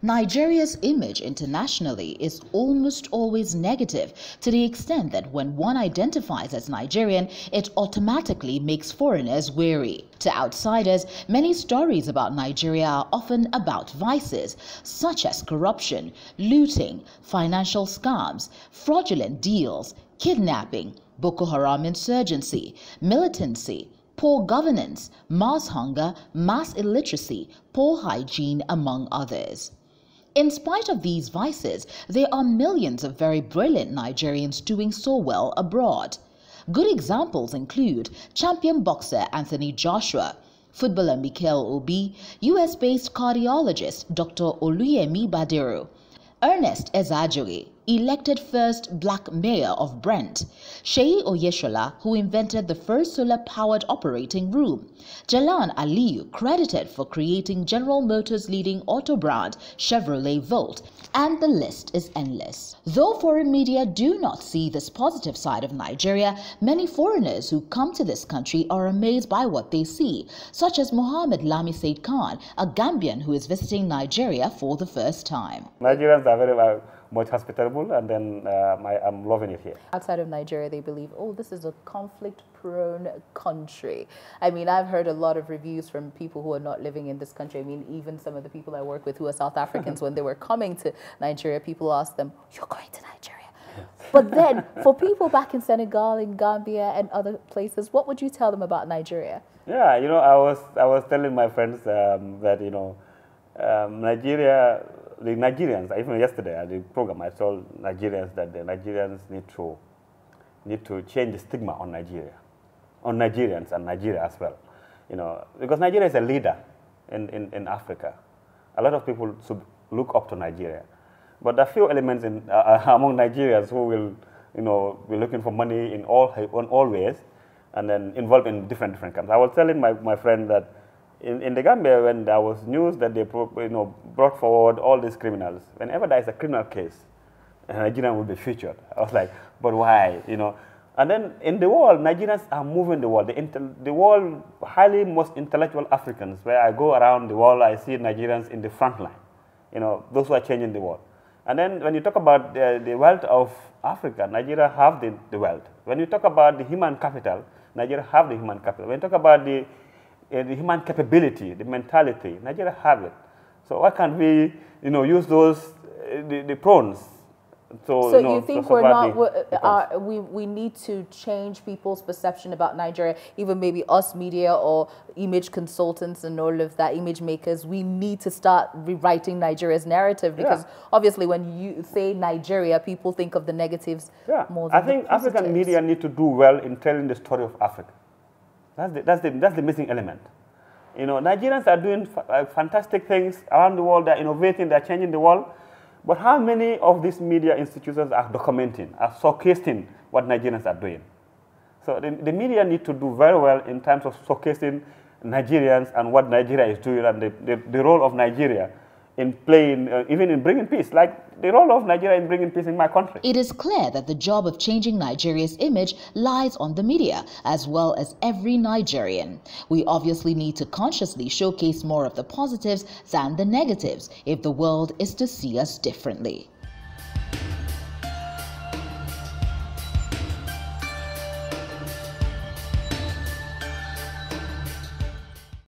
Nigeria's image internationally is almost always negative, to the extent that when one identifies as Nigerian, it automatically makes foreigners wary. To outsiders, many stories about Nigeria are often about vices, such as corruption, looting, financial scams, fraudulent deals, kidnapping, Boko Haram insurgency, militancy, poor governance, mass hunger, mass illiteracy, poor hygiene, among others. In spite of these vices, there are millions of very brilliant Nigerians doing so well abroad. Good examples include champion boxer Anthony Joshua, footballer Mikel Obi, US-based cardiologist Dr. Oluyemi Badiru, Ernest Ezajogi, elected first black mayor of Brent, Seyi Oyeshola, who invented the first solar-powered operating room, Jalan Aliyu, credited for creating General Motors' leading auto brand Chevrolet Volt, and the list is endless. Though foreign media do not see this positive side of Nigeria, many foreigners who come to this country are amazed by what they see, such as Mohammed Lami Said Khan, a Gambian who is visiting Nigeria for the first time. Nigerians are very much hospitable, and then I'm loving it here. Outside of Nigeria, they believe, oh, this is a conflict-prone country. I mean, I've heard a lot of reviews from people who are not living in this country. I mean, even some of the people I work with who are South Africans, when they were coming to Nigeria, people asked them, you're going to Nigeria? But then, for people back in Senegal, in Gambia, and other places, what would you tell them about Nigeria? Yeah, you know, I was telling my friends that, you know, Nigeria, the Nigerians, even yesterday at the program, I told Nigerians that the Nigerians need to change the stigma on Nigeria, on Nigerians and Nigeria as well. You know, because Nigeria is a leader in Africa. A lot of people should look up to Nigeria. But there are few elements among Nigerians who will, you know, be looking for money in all ways, and then involved in different camps. I was telling my friend that in the Gambia, when there was news that they brought forward all these criminals, whenever there is a criminal case, a Nigerian will be featured. I was like, but why? You know. And then in the world, Nigerians are moving the world. The world, highly most intellectual Africans, where I go around the world, I see Nigerians in the front line. You know, those who are changing the world. And then when you talk about the wealth of Africa, Nigeria have the wealth. When you talk about the human capital, Nigeria have the human capital. When you talk about the human capability, the mentality, Nigeria have it. So why can't we, you know, use those the prawns? So you think we're not? We need to change people's perception about Nigeria, even maybe us media or image consultants and all of that, image makers. We need to start rewriting Nigeria's narrative, because obviously when you say Nigeria, people think of the negatives more than I think African media need to do well in telling the story of Africa. That's the missing element. You know, Nigerians are doing fantastic things around the world. They're innovating. They're changing the world. But how many of these media institutions are documenting, are showcasing what Nigerians are doing? So the media need to do very well in terms of showcasing Nigerians and what Nigeria is doing, and the role of Nigeria in playing, even in bringing peace, like the role of Nigeria in bringing peace in my country. It is clear that the job of changing Nigeria's image lies on the media, as well as every Nigerian. We obviously need to consciously showcase more of the positives than the negatives if the world is to see us differently.